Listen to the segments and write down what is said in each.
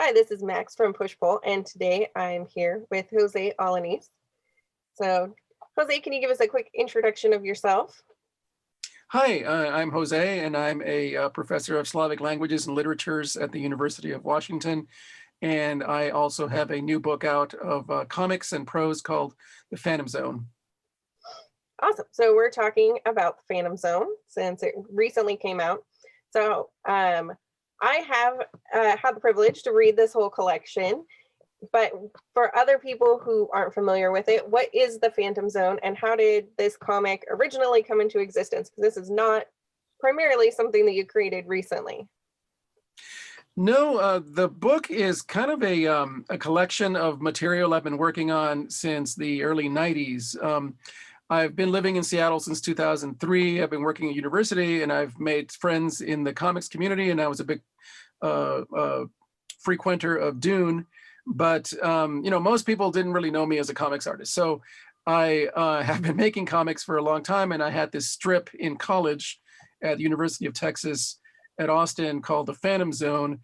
Hi, this is Max from Push Pull, and today I'm here with José Alaniz. So, Jose, can you give us a quick introduction of yourself? Hi, I'm Jose, and I'm a professor of Slavic languages and literatures at the University of Washington. And I also have a new book out of comics and prose called The Phantom Zone. Awesome. So, we're talking about the Phantom Zone since it recently came out. So, I have had the privilege to read this whole collection, but for other people who aren't familiar with it, what is the Phantom Zone and how did this comic originally come into existence? Because this is not primarily something that you created recently. No, the book is kind of a collection of material I've been working on since the early 90s. I've been living in Seattle since 2003. I've been working at university, and I've made friends in the comics community, and I was a big frequenter of Dune. But most people didn't really know me as a comics artist. So I have been making comics for a long time, and I had this strip in college at the University of Texas at Austin called The Phantom Zone.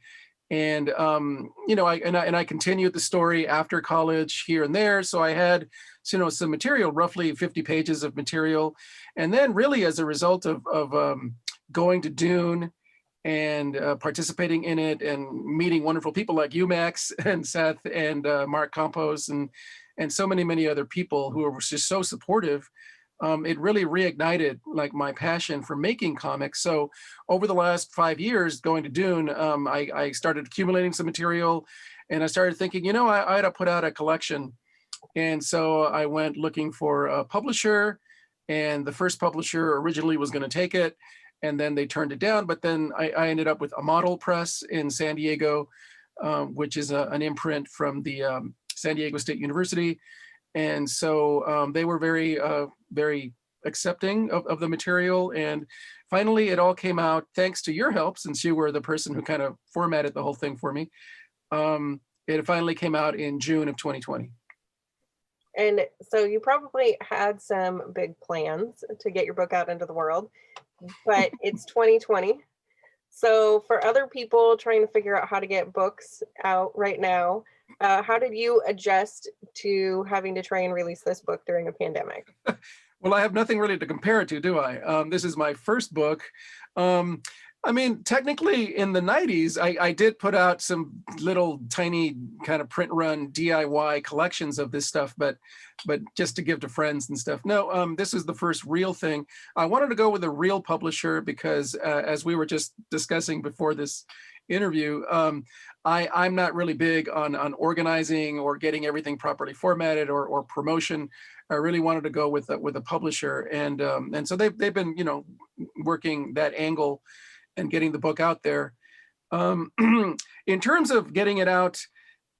And I continued the story after college here and there. So I had some material, roughly 50 pages of material. And then really as a result of going to Dune and participating in it and meeting wonderful people like you, Max, and Seth, and Mark Campos, and so many other people who were just so supportive, it really reignited like my passion for making comics. So over the last 5 years going to Dune, I started accumulating some material, and I started thinking, I had to put out a collection. And so I went looking for a publisher, and the first publisher originally was going to take it, and then they turned it down. But then I ended up with a model press in San Diego, which is an imprint from the San Diego State University. And so they were very accepting of the material. And finally, it all came out thanks to your help, since you were the person who kind of formatted the whole thing for me. It finally came out in June of 2020. And so you probably had some big plans to get your book out into the world, but it's 2020. So for other people trying to figure out how to get books out right now, how did you adjust to having to try and release this book during a pandemic? Well, I have nothing really to compare it to, do I? This is my first book. Technically in the 90s, I did put out some little tiny kind of print run DIY collections of this stuff, but just to give to friends and stuff. No, this is the first real thing. I wanted to go with a real publisher because as we were just discussing before this interview, I'm not really big on organizing or getting everything properly formatted or promotion. I really wanted to go with a publisher, and so they've been working that angle and getting the book out there. In terms of getting it out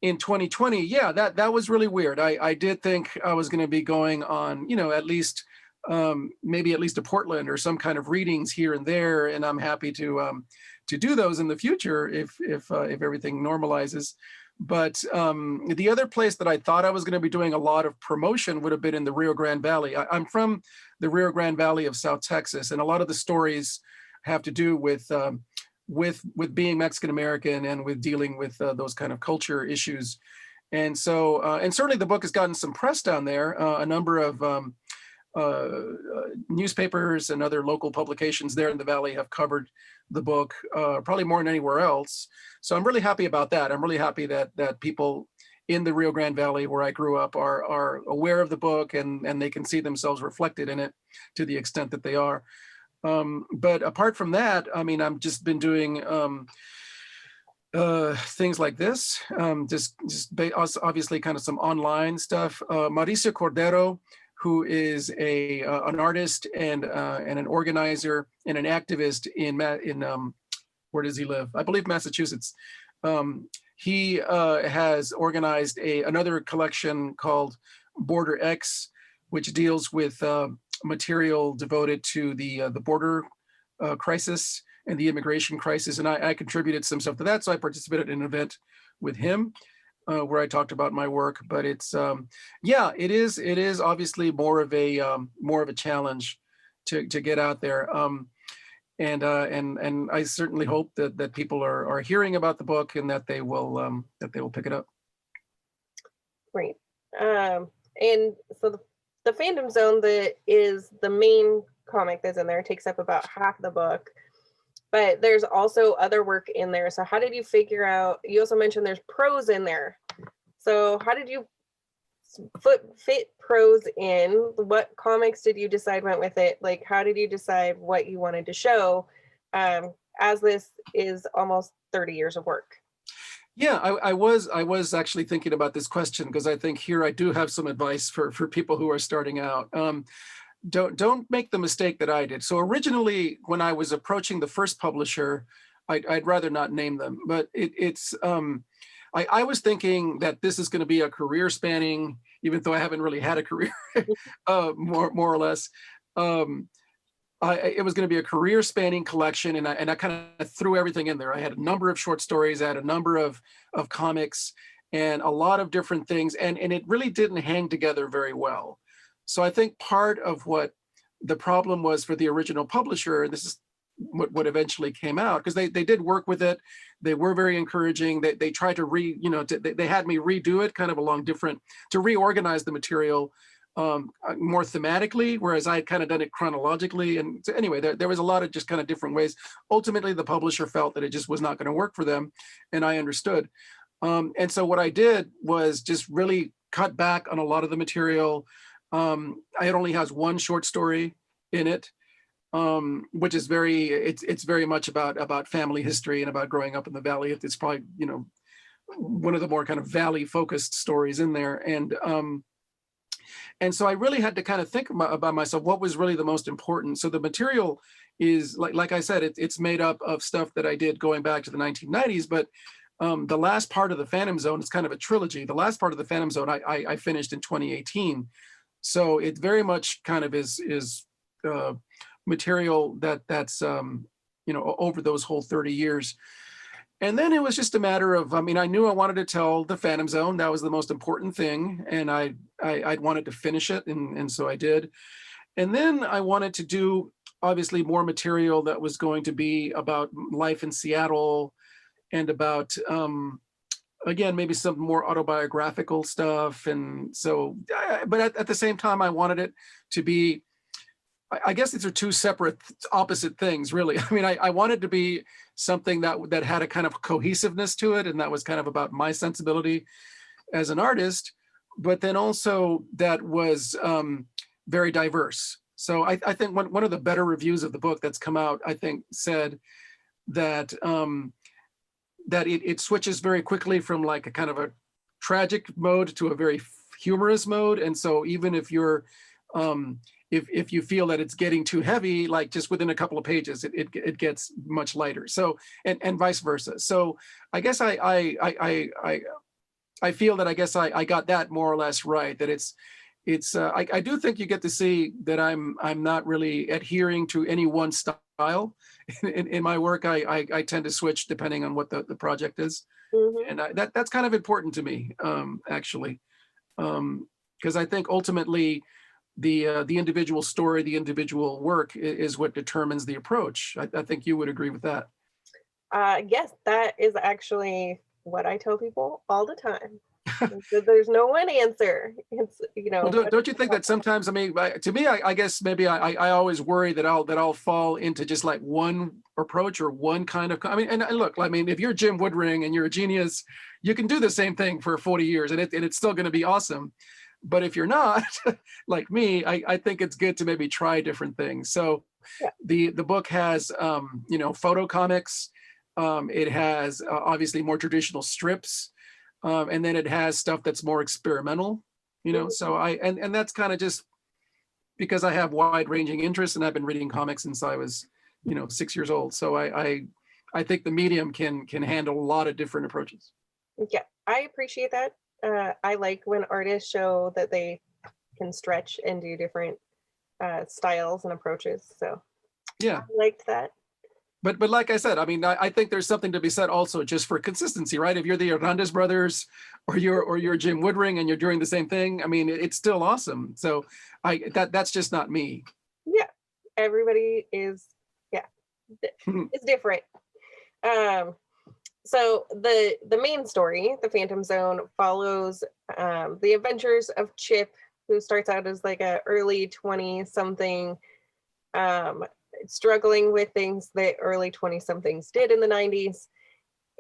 in 2020, yeah, that was really weird. I did think I was going to be going on, maybe at least to Portland or some kind of readings here and there, and I'm happy to do those in the future if everything normalizes. But the other place that I thought I was going to be doing a lot of promotion would have been in the Rio Grande Valley. I'm from the Rio Grande Valley of South Texas, and a lot of the stories have to do with being Mexican American and with dealing with those kind of culture issues. And so, and certainly the book has gotten some press down there. A number of newspapers and other local publications there in the Valley have covered the book, probably more than anywhere else. So I'm really happy about that. I'm really happy that people in the Rio Grande Valley where I grew up are aware of the book and they can see themselves reflected in it to the extent that they are. But apart from that, I've just been doing things like this, obviously kind of some online stuff. Mauricio Cordero, who is an artist and an organizer and an activist in where does he live? I believe Massachusetts. He has organized another collection called Border X, which deals with material devoted to the border crisis and the immigration crisis. And I contributed some stuff to that. So I participated in an event with him where I talked about my work. But it's, it is obviously more of a challenge to get out there. and I certainly hope that people are hearing about the book and that they will pick it up. Great. And so the Fandom Zone that is the main comic that's in there takes up about half the book, but there's also other work in there. So how did you figure out, you also mentioned there's prose in there. So how did you fit prose in? What comics did you decide went with it? Like, how did you decide what you wanted to show, as this is almost 30 years of work? Yeah, I was actually thinking about this question because I think here I do have some advice for people who are starting out. Don't make the mistake that I did. So originally, when I was approaching the first publisher, I'd rather not name them, but I was thinking that this is going to be a career spanning, even though I haven't really had a career, more or less. It was going to be a career spanning collection, and I kind of threw everything in there. I had a number of short stories, I had a number of comics, and a lot of different things, and it really didn't hang together very well. So I think part of what the problem was for the original publisher, and this is what eventually came out, because they did work with it. They were very encouraging. They tried to they had me redo it kind of along to reorganize the material more thematically, whereas I had kind of done it chronologically. And so anyway, there was a lot of just kind of different ways. Ultimately, the publisher felt that it just was not going to work for them, and I understood. And so what I did was just really cut back on a lot of the material. It only has one short story in it, which is it's very much about family history and about growing up in the Valley. It's probably, one of the more kind of Valley focused stories in there. And so I really had to kind of think about myself, what was really the most important. So the material is, like I said, it's made up of stuff that I did going back to the 1990s, but the last part of the Phantom Zone is kind of a trilogy. The last part of the Phantom Zone I finished in 2018. So it very much kind of is material that's over those whole 30 years. And then it was just a matter of, I knew I wanted to tell the Phantom Zone. That was the most important thing. And I wanted to finish it. And so I did. And then I wanted to do, obviously, more material that was going to be about life in Seattle and about, again, maybe some more autobiographical stuff. And so, but at the same time, I wanted it to be, I guess these are two separate, opposite things, really. I wanted to be something that had a kind of cohesiveness to it, and that was kind of about my sensibility as an artist, but then also that was very diverse. So I think one of the better reviews of the book that's come out, I think, said that that it switches very quickly from like a kind of a tragic mode to a very humorous mode, and so even if you're if you feel that it's getting too heavy, like just within a couple of pages, it gets much lighter. So and vice versa. So I guess I feel that I got that more or less right. That I do think you get to see that I'm not really adhering to any one style in my work. I tend to switch depending on what the project is, and that's kind of important to me, actually, because I think ultimately the individual story, the individual work is what determines the approach. I think you would agree with that. Yes, that is actually what I tell people all the time. There's no one answer. It's, Well, don't you think that sometimes, to me, I guess maybe I always worry that I'll fall into just like one approach or one kind of, and look, if you're Jim Woodring and you're a genius, you can do the same thing for 40 years and it's still going to be awesome. But if you're not like me, I think it's good to maybe try different things. So yeah. The book has, photo comics. It has obviously more traditional strips. And then it has stuff that's more experimental, so and that's kind of just because I have wide ranging interests and I've been reading comics since I was, 6 years old. So I think the medium can handle a lot of different approaches. Yeah, I appreciate that. I like when artists show that they can stretch and do different styles and approaches. So yeah, I liked that. But like I said, I think there's something to be said also just for consistency, right? If you're the Hernandez brothers or you're Jim Woodring and you're doing the same thing, it's still awesome. So that's just not me. Yeah, everybody is. Yeah, is different. So the main story, The Phantom Zone, follows the adventures of Chip, who starts out as like a early 20-something, struggling with things that early 20-somethings did in the 90s.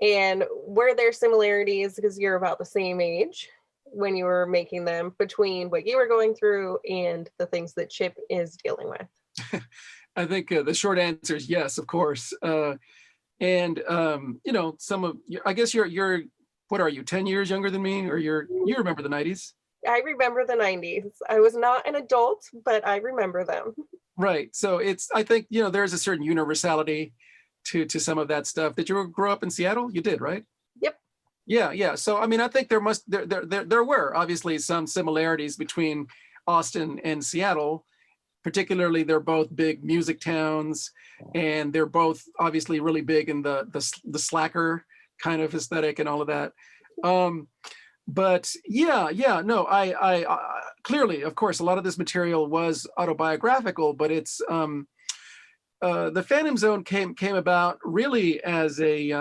And were there similarities, because you're about the same age when you were making them, between what you were going through and the things that Chip is dealing with? I think the short answer is yes, of course. And you know, some of I guess you're what are you, 10 years younger than me, or you remember the 90s? I remember the 90s. I was not an adult, but I remember them. Right. So it's, I think, you know, there's a certain universality to some of that stuff. Did you grow up in Seattle? You did, right? Yep. Yeah, yeah. So I mean, I think there were obviously some similarities between Austin and Seattle. Particularly, they're both big music towns, and they're both obviously really big in the slacker kind of aesthetic and all of that. But yeah, no, I clearly, of course, a lot of this material was autobiographical, but it's the Phantom Zone came about really as a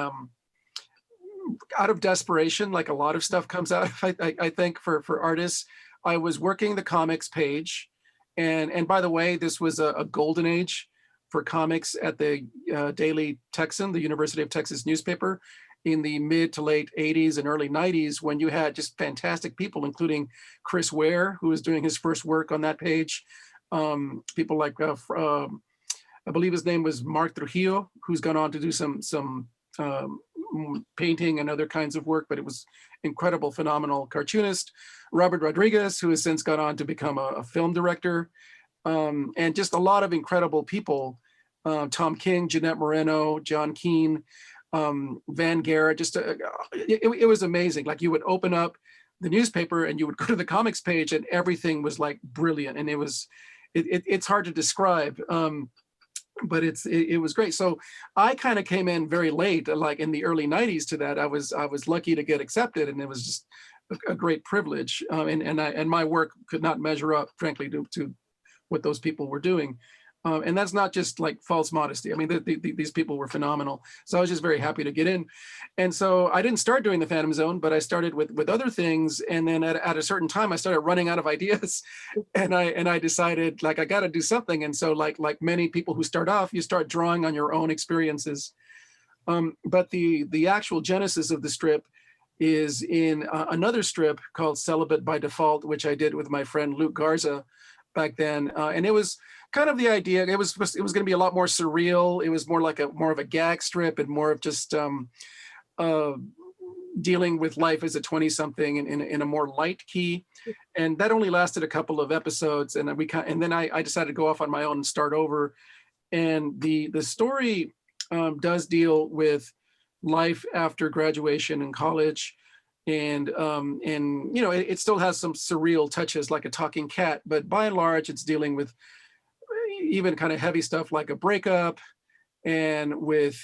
out of desperation, like a lot of stuff comes out. I think for artists, I was working the comics page, and by the way, this was a golden age for comics at the Daily Texan, the University of Texas newspaper, in the mid to late 80s and early 90s, when you had just fantastic people, including Chris Ware, who was doing his first work on that page. People like, I believe his name was Mark Trujillo, who's gone on to do some painting and other kinds of work, but it was incredible, phenomenal cartoonist. Robert Rodriguez, who has since gone on to become a film director, and just a lot of incredible people. Tom King, Jeanette Moreno, John Keane, Van Garrett, just it was amazing. Like, you would open up the newspaper and you would go to the comics page and everything was like brilliant, and it's hard to describe, but it was great. So I kind of came in very late, like in the early 90s, to that. I was lucky to get accepted, and it was just a great privilege, and my work could not measure up, frankly, to what those people were doing. And that's not just like false modesty. I mean, these people were phenomenal. So I was just very happy to get in. And so I didn't start doing the Phantom Zone, but I started with other things. And then at a certain time, I started running out of ideas, and I decided, like, I got to do something. And so like many people who start off, you start drawing on your own experiences. But the actual genesis of the strip is in another strip called Celibate by Default, which I did with my friend Luke Garza back then. And it was kind of the idea, it was going to be a lot more surreal. It was more like more of a gag strip, and more of just dealing with life as a 20-something in a more light key. And that only lasted a couple of episodes, and then I decided to go off on my own and start over. And the story does deal with life after graduation and college, and you know, it still has some surreal touches, like a talking cat, but by and large, it's dealing with even kind of heavy stuff like a breakup, and with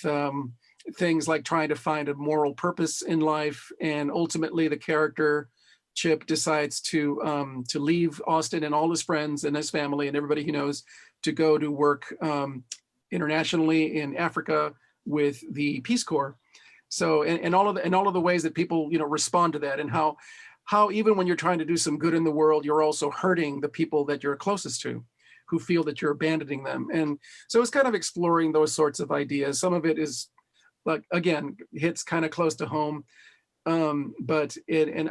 things like trying to find a moral purpose in life. And ultimately, the character Chip decides to leave Austin and all his friends and his family and everybody he knows to go to work internationally in Africa with the Peace Corps. So, and all of the ways that people, you know, respond to that, and how even when you're trying to do some good in the world, you're also hurting the people that you're closest to, who feel that you're abandoning them. And so it's kind of exploring those sorts of ideas. Some of it is, like, again, hits kind of close to home. But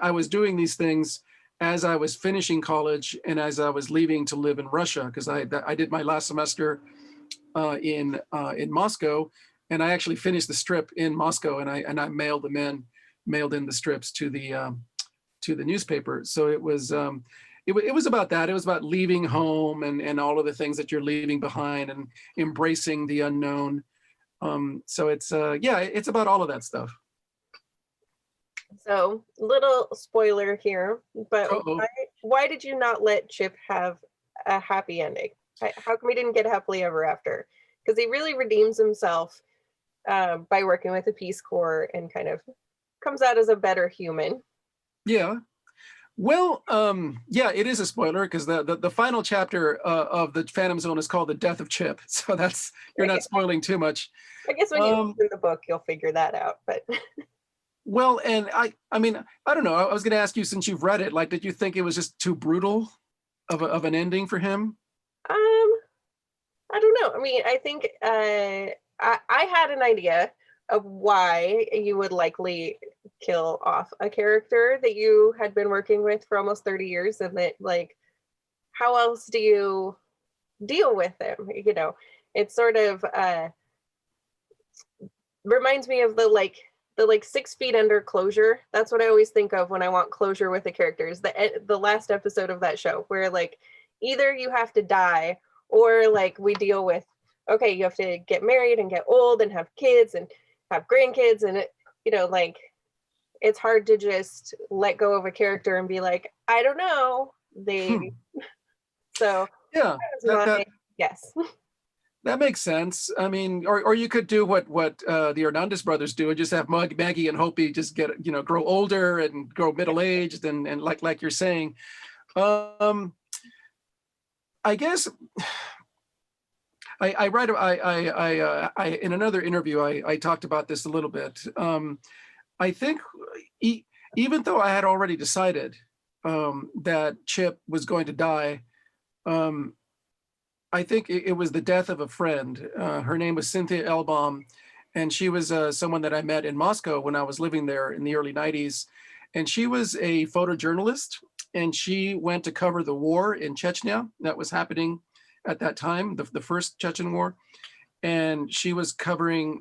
I was doing these things as I was finishing college and as I was leaving to live in Russia, because I did my last semester in Moscow, and I actually finished the strip in Moscow, and I mailed in the strips to the newspaper. So it was about that. It was about leaving home and all of the things that you're leaving behind, and embracing the unknown. So it's about all of that stuff. So, little spoiler here, but why did you not let Chip have a happy ending? How come he didn't get happily ever after? Because he really redeems himself by working with the Peace Corps, and kind of comes out as a better human. Yeah. Well, yeah, it is a spoiler because the final chapter of the Phantom Zone is called "The Death of Chip," so that's you're Okay. not spoiling too much. I guess when you Um, read the book, you'll figure that out. But well, and I mean, I don't know. I was going to ask you, since you've read it, like, did you think it was just too brutal of an ending for him? um, I don't know. I mean, I think I had an idea of why you would likely kill off a character that you had been working with for almost 30 years, and that, like, how else do you deal with them? You know, it's sort of reminds me of the 6 feet under closure. That's what I always think of when I want closure with the characters. The last episode of that show, where like either you have to die, or like we deal with, okay, you have to get married and get old and have kids and have grandkids, and like it's hard to just let go of a character and be like, I don't know. Hmm. So Yeah, that was that my that guess. that makes sense. I mean, or you could do what the Hernandez brothers do, and just have Maggie and Hopi just get grow older and grow middle aged, and like you're saying. Um, I guess I write I in another interview I talked about this a little bit. I think even though I had already decided that Chip was going to die, um, I think it was the death of a friend. Her name was Cynthia Elbaum, and she was someone that I met in Moscow when I was living there in the early 90s. And she was a photojournalist, and she went to cover the war in Chechnya that was happening at that time, the first Chechen war. And she was covering,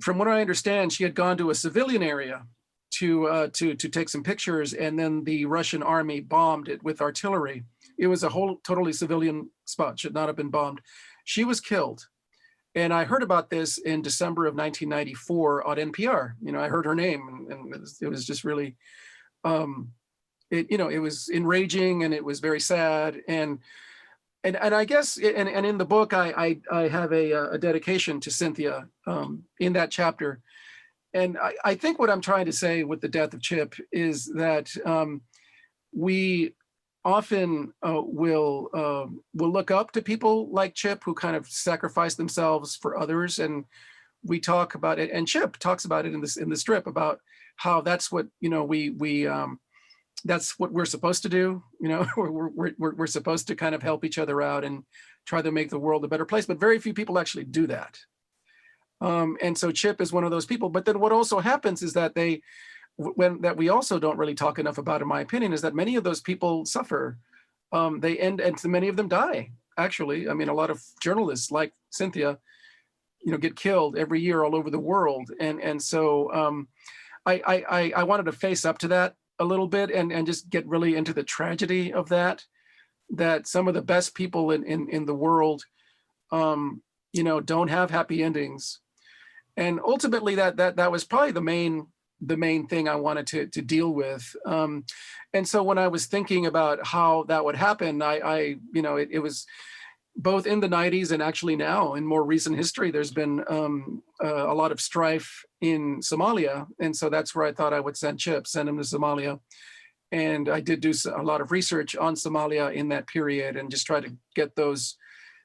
from what I understand, she had gone to a civilian area to take some pictures, and then the Russian army bombed it with artillery. It was a whole totally civilian spot, should not have been bombed. She was killed. And I heard about this in December of 1994 on NPR. I heard her name, and it was just really, it was enraging, and it was very sad. And I guess, and in the book, I have a dedication to Cynthia in that chapter. And I think what I'm trying to say with the death of Chip is that we often will look up to people like Chip, who kind of sacrifice themselves for others, and we talk about it. And Chip talks about it in the strip, about how that's what we that's what we're supposed to do. We're supposed to kind of help each other out and try to make the world a better place. But very few people actually do that. And so Chip is one of those people. But then what also happens is that that we also don't really talk enough about, in my opinion, is that many of those people suffer. They end, and many of them die. Actually, I mean, a lot of journalists like Cynthia, get killed every year all over the world. And so I wanted to face up to that a little bit, and just get really into the tragedy of that some of the best people in the world, don't have happy endings. And ultimately that was probably the main thing I wanted to deal with. And so when I was thinking about how that would happen, it was both in the 90s and actually now in more recent history, there's been a lot of strife in Somalia. And so that's where I thought I would send Chip, send him to Somalia. And I did do a lot of research on Somalia in that period, and just try to get those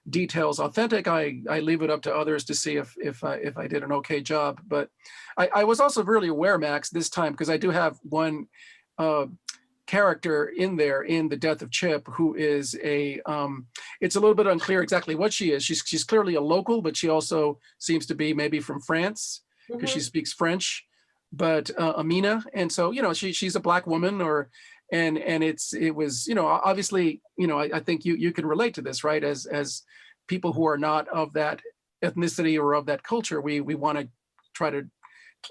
details authentic. I leave it up to others to see if I did an okay job. But I was also really aware, Max, this time, because I do have one character in there in the death of Chip, who is it's a little bit unclear exactly what she is. She's clearly a local, but she also seems to be maybe from France, because she speaks French, but Amina. And so, she's a Black woman, and it was, obviously, I think you can relate to this, right? As people who are not of that ethnicity or of that culture, we want to try to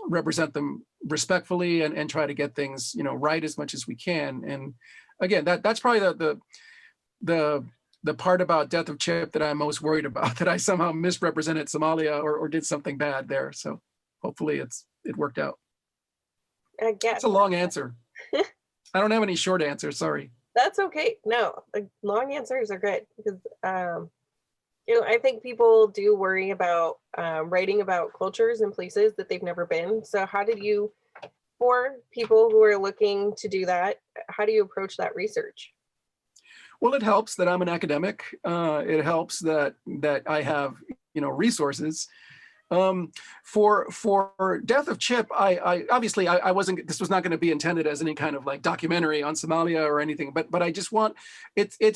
represent them respectfully, and try to get things, right as much as we can. And again, that's probably the part about death of Chip that I'm most worried about, that I somehow misrepresented Somalia, or did something bad there. So hopefully it worked out. I guess It's a long answer. I don't have any short answers. Sorry. that's okay. No, long answers are good, because I think people do worry about writing about cultures and places that they've never been. So how did you for people who are looking to do that, how do you approach that research? Well, it helps that I'm an academic. It helps that I have, resources. For Death of Chip, I obviously I wasn't. This was not going to be intended as any kind of like documentary on Somalia or anything. But I just want it's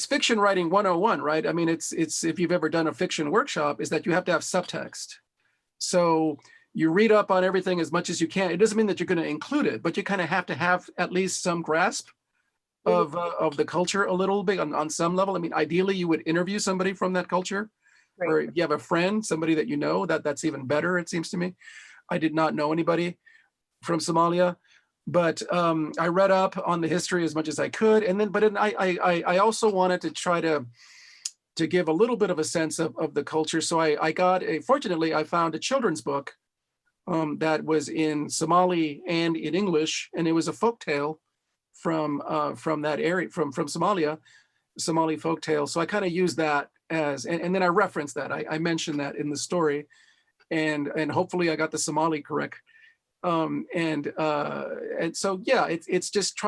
fiction writing 101, right? I mean, it's if you've ever done a fiction workshop, is that you have to have subtext. So you read up on everything as much as you can. It doesn't mean that you're going to include it, but you kind of have to have at least some grasp of the culture a little bit on some level. I mean, ideally, you would interview somebody from that culture, Right. or if you have a friend, somebody that you know, that's even better. It seems to me. I did not know anybody from Somalia, but I read up on the history as much as I could, and then, I also wanted to try to give a little bit of a sense of the culture. So fortunately, I found a children's book that was in Somali and in English, and it was a folktale from that area, from Somalia, Somali folktale. So I kind of used that as, and then I referenced that. I mentioned that in the story, and hopefully I got the Somali correct. And so yeah, it's just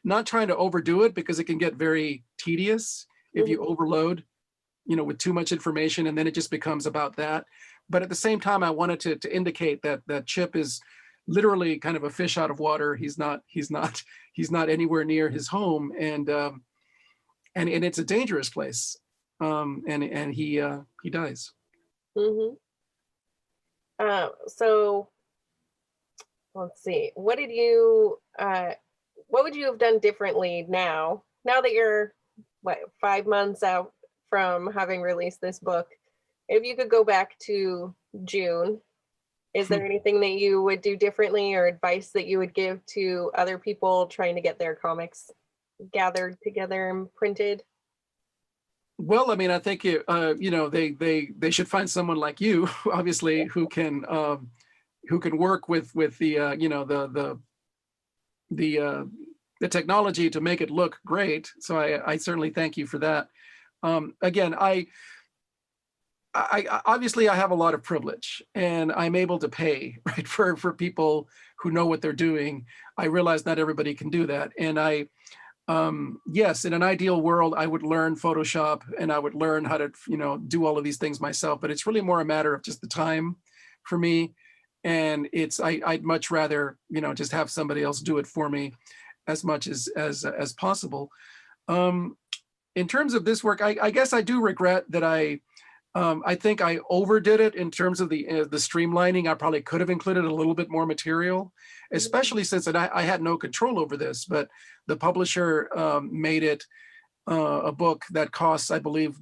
not trying to overdo it, because it can get very tedious if you overload, with too much information, and then it just becomes about that. But at the same time, I wanted to indicate that Chip is literally kind of a fish out of water. He's not anywhere near his home, and it's a dangerous place. And he dies. Mm-hmm. So let's see. What would you have done differently now that you're 5 months out from having released this book? If you could go back to June, is there anything that you would do differently, or advice that you would give to other people trying to get their comics gathered together and printed? Well, I mean, I think they should find someone like you, obviously, who can work with the technology to make it look great. So I certainly thank you for that. Again, I obviously I have a lot of privilege, and I'm able to pay, right, for people who know what they're doing. I realize not everybody can do that, and yes, in an ideal world, I would learn Photoshop, and I would learn how to do all of these things myself. But it's really more a matter of just the time for me, and I'd much rather just have somebody else do it for me as much as possible. In terms of this work, I guess I do regret that I think I overdid it in terms of the streamlining. I probably could have included a little bit more material, especially since I had no control over this. But the publisher made it a book that costs, I believe,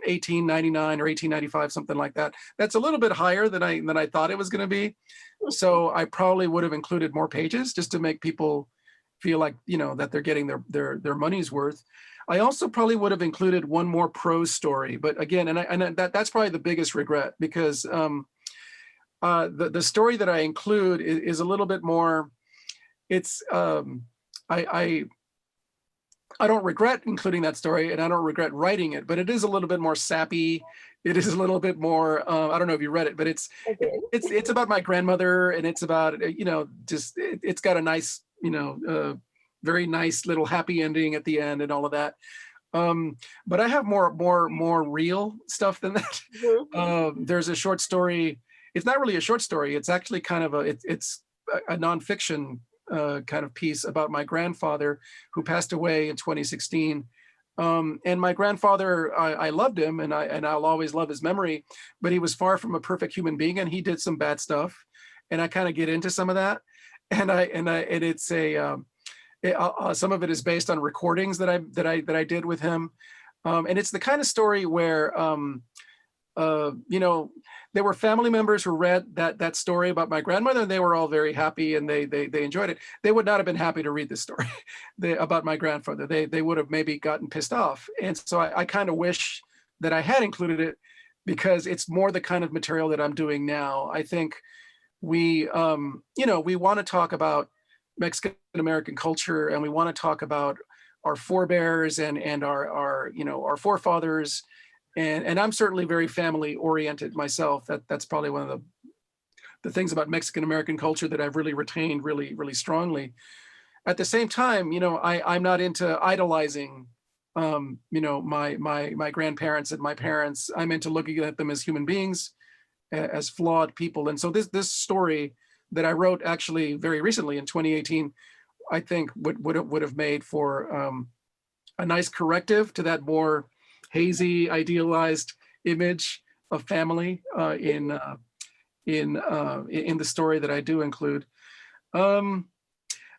$18.99 or $18.95, something like that. That's a little bit higher than I thought it was going to be. So I probably would have included more pages just to make people feel like that they're getting their money's worth. I also probably would have included one more prose story, but again, that's probably the biggest regret, because the story that I include is a little bit more. It's I don't regret including that story, and I don't regret writing it, but it is a little bit more sappy. It is a little bit more. I don't know if you read it, but it's about my grandmother, and it's about it's got a nice very nice little happy ending at the end and all of that. But I have more real stuff than that. Mm-hmm. There's a short story. It's not really a short story. It's actually kind of it's a nonfiction kind of piece about my grandfather, who passed away in 2016. And my grandfather, I loved him, and I'll always love his memory, but he was far from a perfect human being, and he did some bad stuff, and I kind of get into some of that, and it's some of it is based on recordings that I did with him, and it's the kind of story where there were family members who read that story about my grandmother, and they were all very happy, and they enjoyed it. They would not have been happy to read this story about my grandfather. They would have maybe gotten pissed off, and so I kind of wish that I had included it, because it's more the kind of material that I'm doing now. I think we want to talk about Mexican American culture, and we want to talk about our forebears and our forefathers, and I'm certainly very family oriented myself. That's probably one of the things about Mexican American culture that I've really retained really, really strongly. At the same time, I'm not into idolizing, my grandparents and my parents. I'm into looking at them as human beings, as flawed people. And so this story that I wrote actually very recently in 2018, I think would have made for a nice corrective to that more hazy, idealized image of family in the story that I do include. I'm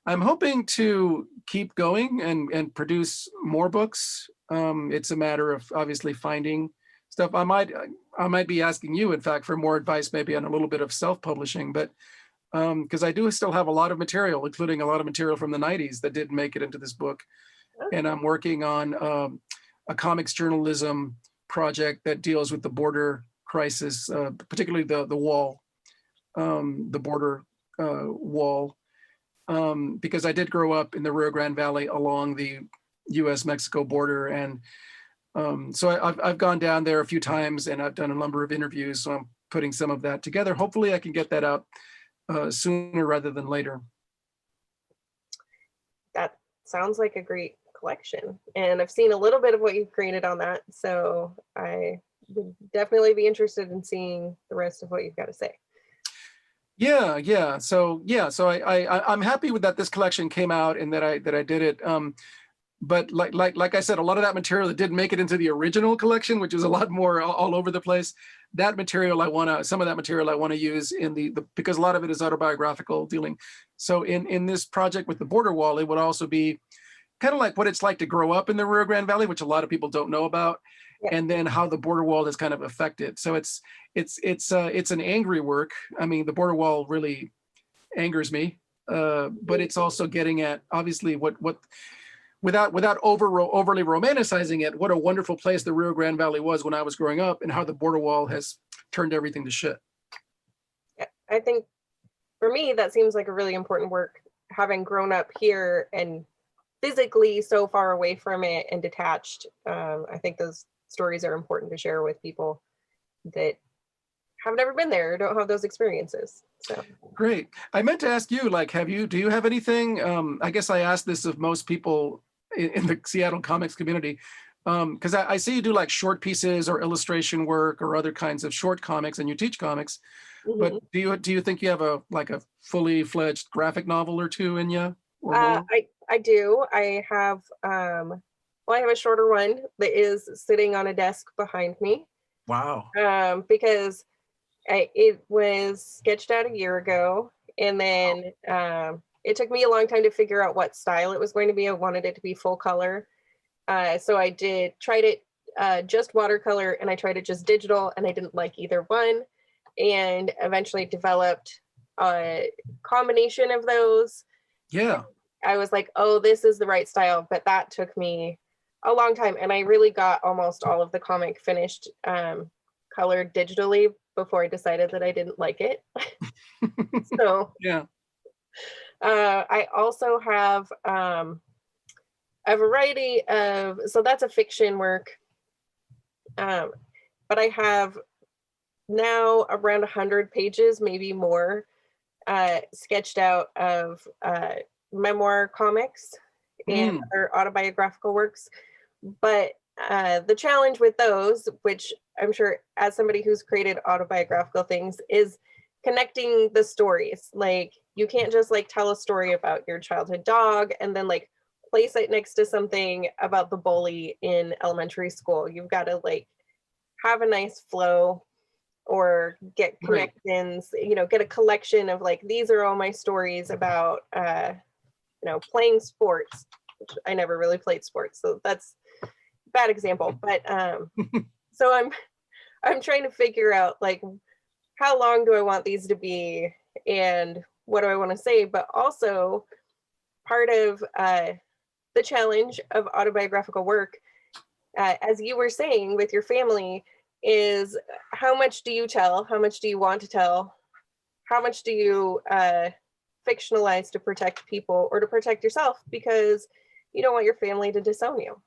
hoping to keep going and produce more books. It's a matter of obviously finding stuff. I might be asking you, in fact, for more advice, maybe on a little bit of self-publishing, but because I do still have a lot of material, including a lot of material from the 90s that didn't make it into this book. And I'm working on a comics journalism project that deals with the border crisis, particularly the wall, the border wall, because I did grow up in the Rio Grande Valley along the U.S.-Mexico border. And so I've gone down there a few times and I've done a number of interviews. So I'm putting some of that together. Hopefully I can get that out sooner rather than later. That sounds like a great collection. And I've seen a little bit of what you've created on that. So I would definitely be interested in seeing the rest of what you've got to say. Yeah. So I'm happy with that. This collection came out and that I did it. But like I said, a lot of that material that didn't make it into the original collection, which is a lot more all over the place. That material some of that material I want to use in the because a lot of it is autobiographical dealing. So in this project with the border wall, it would also be kind of like what it's like to grow up in the Rio Grande Valley, which a lot of people don't know about. Yeah. And then how the border wall is kind of affected. So it's an angry work. I mean, the border wall really angers me, but it's also getting at obviously what without overly romanticizing it, what a wonderful place the Rio Grande Valley was when I was growing up, and how the border wall has turned everything to shit. I think for me that seems like a really important work, having grown up here and physically so far away from it and detached. I think those stories are important to share with people that have never been there or don't have those experiences. So great. I meant to ask you, like, do you have anything? I guess I asked this of most people in the Seattle comics community, because I see you do like short pieces or illustration work or other kinds of short comics, and you teach comics. Mm-hmm. But do you think you have a fully fledged graphic novel or two in you? I do. I have I have a shorter one that is sitting on a desk behind me. Wow. Because it was sketched out a year ago, and then it took me a long time to figure out what style it was going to be. I wanted it to be full color. So I tried it just watercolor, and I tried it just digital, and I didn't like either one. And eventually developed a combination of those. Yeah. I was like, oh, this is the right style, but that took me a long time. And I really got almost all of the comic finished colored digitally before I decided that I didn't like it. So yeah. I also have a variety of, so that's a fiction work. But I have now around 100 pages, maybe more, sketched out of memoir comics and other autobiographical works. But the challenge with those, which I'm sure as somebody who's created autobiographical things, is connecting the stories. Like, you can't just like tell a story about your childhood dog and then like place it next to something about the bully in elementary school. You've got to like have a nice flow or get connections, right. Get a collection of like, these are all my stories about playing sports, which I never really played sports, so that's a bad example. But so I'm trying to figure out like, how long do I want these to be and what do I want to say? But also part of the challenge of autobiographical work, as you were saying with your family, is how much do you tell? How much do you want to tell? How much do you fictionalize to protect people or to protect yourself because you don't want your family to disown you?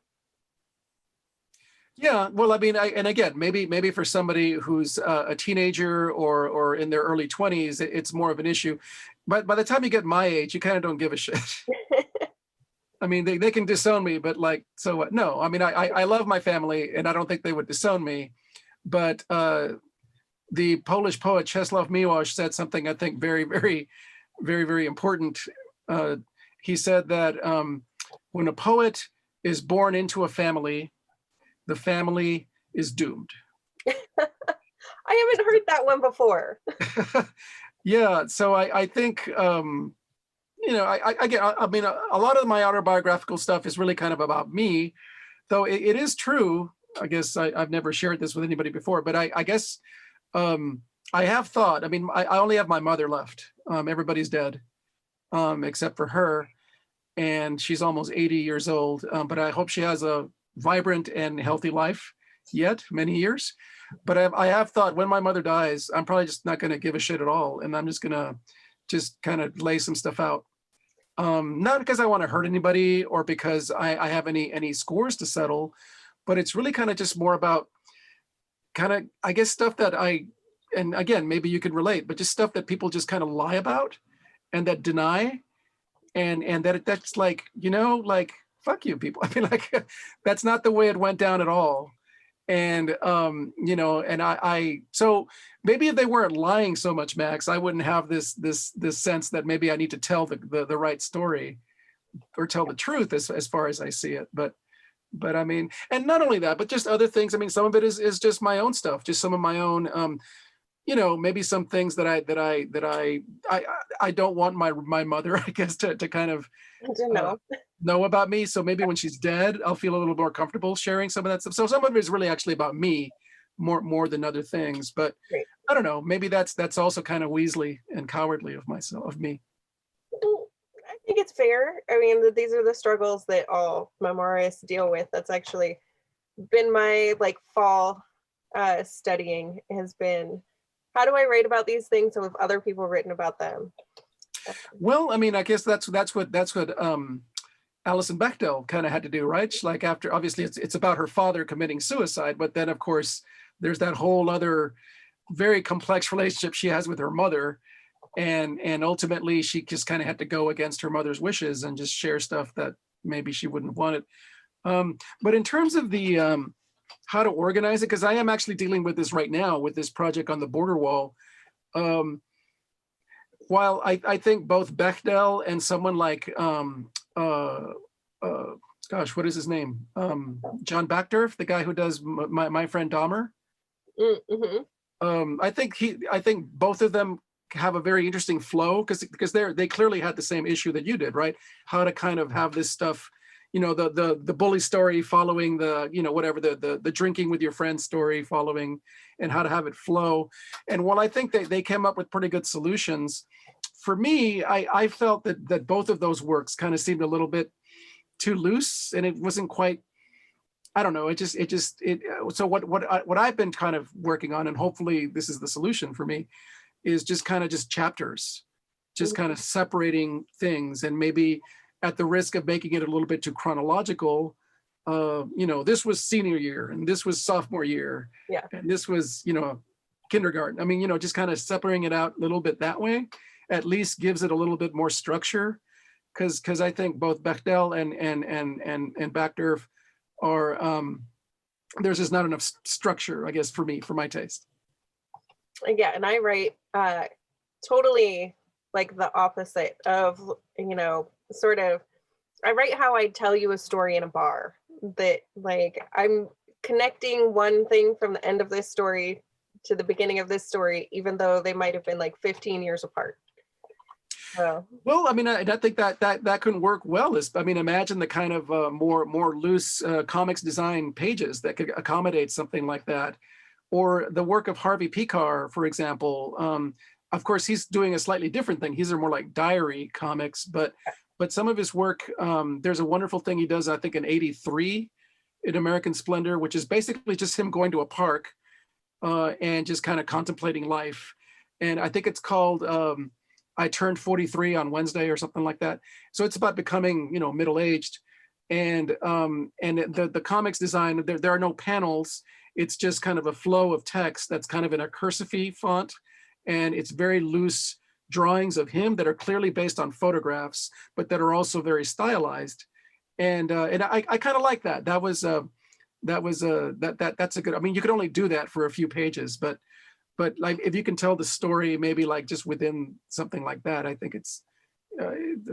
Yeah, well, I mean, and again, maybe for somebody who's a teenager or in their early 20s, it's more of an issue. But by the time you get my age, you kind of don't give a shit. I mean, they can disown me, but like, so what? No, I mean, I love my family, and I don't think they would disown me. But the Polish poet Czesław Miłosz said something I think very important. He said that when a poet is born into a family, the family is doomed. I haven't heard that one before. Yeah, so I think I mean a lot of my autobiographical stuff is really kind of about me, though it is true. I guess I've never shared this with anybody before, but I guess I have thought. I mean, I only have my mother left. Everybody's dead except for her, and she's almost 80 years old. But I hope she has a vibrant and healthy life yet, many years. But I have thought when my mother dies, I'm probably just not going to give a shit at all, and I'm just going to just kind of lay some stuff out. Not because I want to hurt anybody or because I have any scores to settle, but it's really kind of just more about kind of, I guess, stuff that and again, maybe you can relate, but just stuff that people just kind of lie about and that deny, and that's like, like, fuck you people. I mean, like, that's not the way it went down at all. And and I so maybe if they weren't lying so much, Max, I wouldn't have this sense that maybe I need to tell the right story or tell the truth as far as I see it. But I mean, and not only that, but just other things. I mean, some of it is just my own stuff, just some of my own maybe some things that I don't want my mother, I guess, to kind of know about me. So maybe when she's dead, I'll feel a little more comfortable sharing some of that stuff. So some of it is really actually about me more than other things. But Great. I don't know, maybe that's also kind of Weasley and cowardly of me. I think it's fair. I mean, these are the struggles that all memoirists deal with. That's actually been my like fall studying has been, how do I write about these things so if other people have written about them? Well, I mean, I guess that's what Alison Bechdel kind of had to do, right? Like, after, obviously it's about her father committing suicide, but then of course there's that whole other very complex relationship she has with her mother, and ultimately she just kind of had to go against her mother's wishes and just share stuff that maybe she wouldn't have wanted. But in terms of the how to organize it, because I am actually dealing with this right now with this project on the border wall. While I think both Bechdel and someone like gosh, what is his name? John Backdorf, the guy who does my friend Dahmer. Mm-hmm. I think both of them have a very interesting flow because they clearly had the same issue that you did, right? How to kind of have this stuff, the bully story following the, whatever, the drinking with your friends story following, and how to have it flow. And while I think they came up with pretty good solutions, for me, I felt that both of those works kind of seemed a little bit too loose, and it wasn't quite, I don't know, so what I've been kind of working on, and hopefully this is the solution for me, is just chapters, just kind of separating things, and maybe at the risk of making it a little bit too chronological, this was senior year, and this was sophomore year, and this was, kindergarten. I mean, just kind of separating it out a little bit that way, at least gives it a little bit more structure, because I think both Bechdel and Backdorf are, there's just not enough structure, I guess, for my taste. Yeah, and I write totally like the opposite of, sort of, I write how I tell you a story in a bar, that like I'm connecting one thing from the end of this story to the beginning of this story, even though they might have been like 15 years apart. Well, I mean, I think that couldn't work well. I mean, imagine the kind of more loose comics design pages that could accommodate something like that, or the work of Harvey Pekar, for example. Of course, he's doing a slightly different thing. These are more like diary comics, but some of his work, there's a wonderful thing he does, I think, in '83 in American Splendor, which is basically just him going to a park and just kind of contemplating life. And I think it's called I Turned 43 on Wednesday or something like that. So it's about becoming, middle-aged. and the comics design, there are no panels. It's just kind of a flow of text that's kind of in a cursive font, and it's very loose drawings of him that are clearly based on photographs, but that are also very stylized. And I kind of like that. That's a good. I mean, you could only do that for a few pages, but like if you can tell the story maybe like just within something like that, I think that's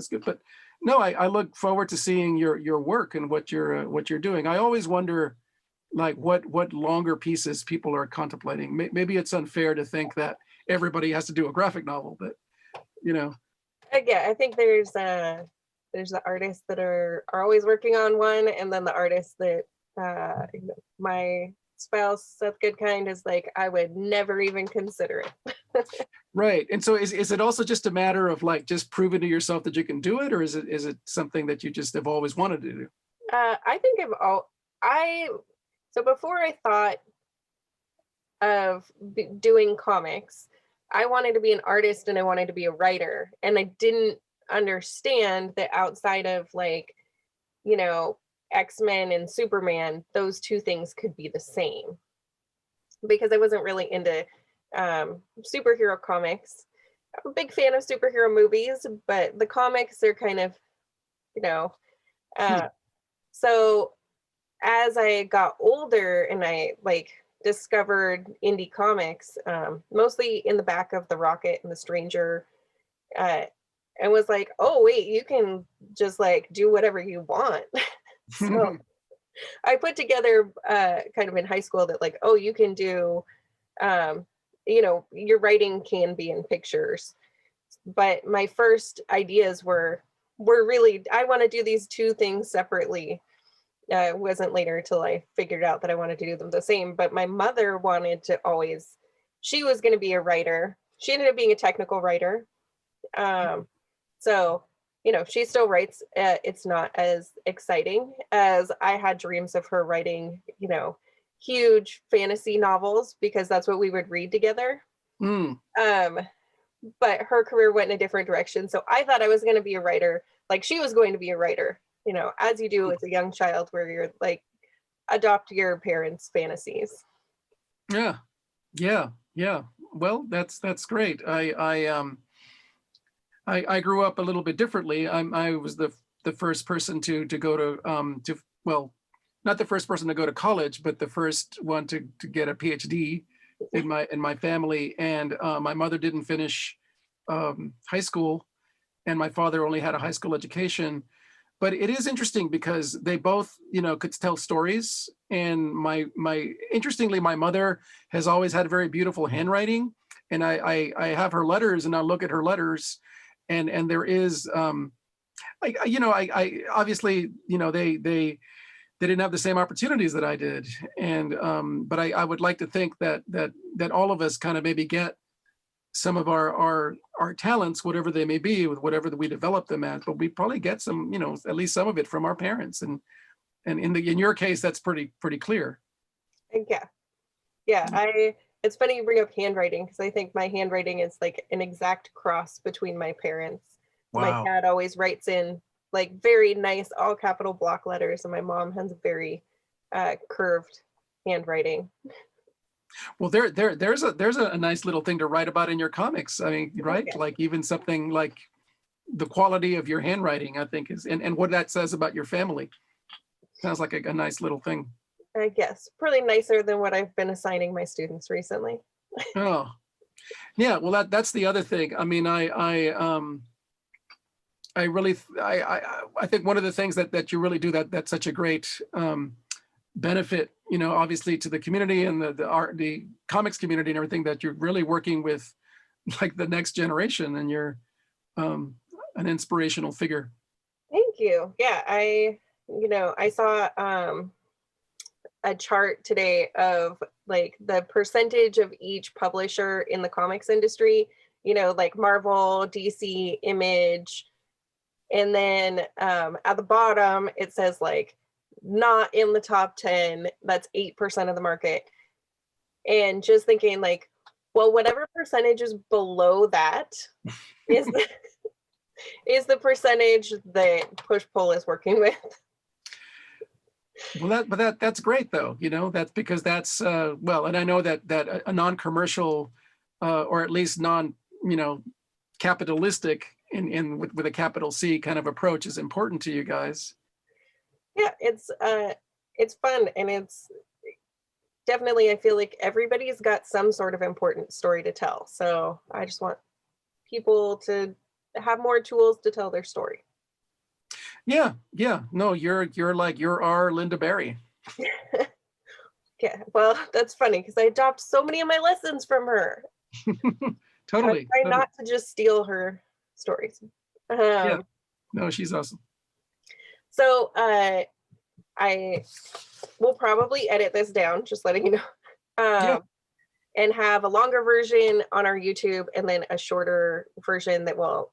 good. But no, I look forward to seeing your work and what you're doing. I always wonder like what longer pieces people are contemplating. Maybe it's unfair to think that everybody has to do a graphic novel, but you know. Yeah, I think there's the artists that are always working on one, and then the artists that my spouse Seth Goodkind is like, I would never even consider it. Right. And so is it also just a matter of like just proving to yourself that you can do it, or is it something that you just have always wanted to do? I think so before I thought of doing comics, I wanted to be an artist and I wanted to be a writer, and I didn't understand that outside of like, you know, X-Men and Superman, those two things could be the same, because I wasn't really into superhero comics. I'm a big fan of superhero movies, but the comics are kind of, you know, so as I got older and I like discovered indie comics, mostly in the back of the Rocket and the Stranger, and was like, oh wait, you can just like do whatever you want. So I put together kind of in high school that like, oh, you can do, you know, your writing can be in pictures. But my first ideas were really, I want to do these two things separately. It wasn't later till I figured out that I wanted to do them the same. But my mother wanted to always, she was going to be a writer. She ended up being a technical writer. So, you know, she still writes. It's not as exciting as I had dreams of her writing, you know, huge fantasy novels, because that's what we would read together. But her career went in a different direction. So I thought I was going to be a writer, like she was going to be a writer, you know, as you do as a young child, where you're like, adopt your parents' fantasies. Yeah. Well, that's great. I grew up a little bit differently. I was the first person to go to well, not the first person to go to college, but the first one to get a PhD in my family. And my mother didn't finish high school, and my father only had a high school education. But it is interesting because they both, you know, could tell stories. And interestingly, my mother has always had very beautiful handwriting, and I have her letters, and I look at her letters, and there is I obviously, you know, they didn't have the same opportunities that I did, and but I would like to think that all of us kind of maybe get some of our talents, whatever they may be, with whatever that we develop them at, but we probably get some, you know, at least some of it from our parents, and in your case, that's pretty clear. Yeah. It's funny you bring up handwriting, because I think my handwriting is like an exact cross between my parents. Wow. My dad always writes in like very nice all capital block letters, and my mom has very curved handwriting. Well, there's a nice little thing to write about in your comics. I mean, right? Okay. Like even something like the quality of your handwriting, I think is, and what that says about your family. Sounds like a nice little thing. I guess probably nicer than what I've been assigning my students recently. Oh, yeah. Well, that's the other thing. I mean, I really, I think one of the things that you really do that's such a great benefit, you know, obviously to the community and the comics community and everything, that you're really working with like the next generation, and you're an inspirational figure. Thank you. Yeah, I saw a chart today of like the percentage of each publisher in the comics industry, you know, like Marvel, DC, Image, and then at the bottom it says like not in the top 10, that's 8% of the market. And just thinking like, well, whatever percentage is below that is the percentage that push pull is working with. Well, that's great though. You know, that's because that's well, and I know that a non-commercial or at least non, you know, capitalistic with a capital C kind of approach is important to you guys. Yeah, it's fun, and it's definitely, I feel like everybody's got some sort of important story to tell. So I just want people to have more tools to tell their story. Yeah, yeah. No, you're our Linda Berry. Yeah, well, that's funny because I adopt so many of my lessons from her. Totally. I try not to just steal her stories. Yeah. Um, No, she's awesome. so I will probably edit this down, just letting you know. Yeah. And have a longer version on our YouTube and then a shorter version that will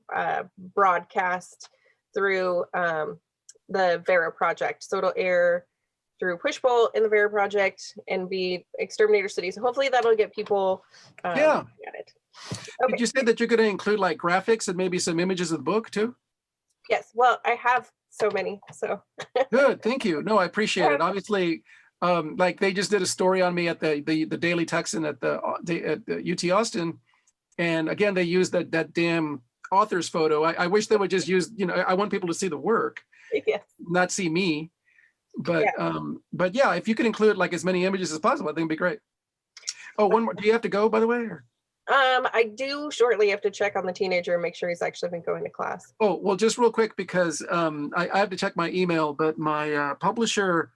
broadcast through the Vera project. So it'll air through Pushbowl in the Vera project and be Exterminator City. So hopefully that'll get people Yeah. at it. Okay. Did you say that you're going to include like graphics and maybe some images of the book too? Yes. Well, I have so many. So good. Thank you. No, I appreciate it. Obviously, like they just did a story on me at the Daily Texan at the UT Austin, and again they used that damn author's photo. I wish they would just use, you know, I want people to see the work, yes. not see me. But yeah, if you could include like as many images as possible, I think it'd be great. Oh, one more. Do you have to go, by the way? Or? I do shortly have to check on the teenager and make sure he's actually been going to class. Oh, well, just real quick, because I have to check my email, but my publisher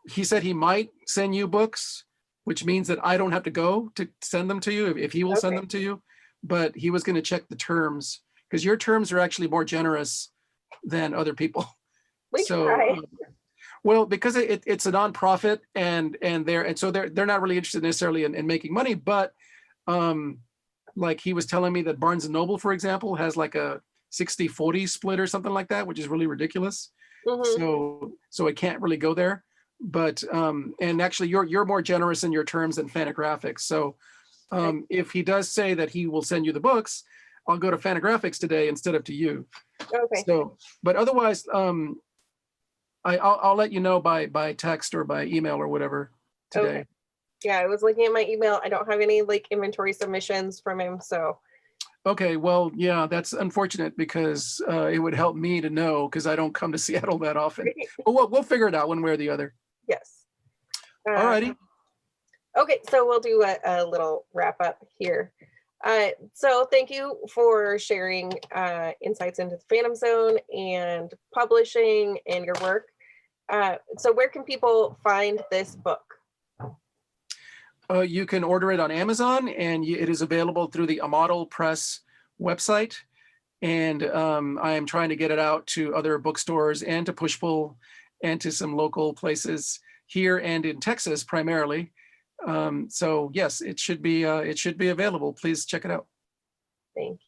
he said he might send you books, which means that I don't have to go to send them to you if he will send them to you, but he was going to check the terms because your terms are actually more generous than other people. Well, because it's a nonprofit and so they're not really interested necessarily in making money, but like he was telling me that Barnes and Noble, for example, has like a 60-40 split or something like that, which is really ridiculous. Mm-hmm. So it can't really go there. But and actually you're more generous in your terms than Fantagraphics. So if he does say that he will send you the books, I'll go to Fantagraphics today instead of to you. Okay. So, but otherwise, I'll let you know by text or by email or whatever today. Okay. Yeah, I was looking at my email. I don't have any like inventory submissions from him. So. Okay, well, yeah, that's unfortunate because it would help me to know because I don't come to Seattle that often. But we'll figure it out one way or the other. Yes. All righty. Okay, so we'll do a little wrap up here. So thank you for sharing insights into the Phantom Zone and publishing and your work. So where can people find this book? You can order it on Amazon, and it is available through the Amadal Press website. And I am trying to get it out to other bookstores and to Pushbowl and to some local places here and in Texas primarily. So yes, it should be available. Please check it out. Thank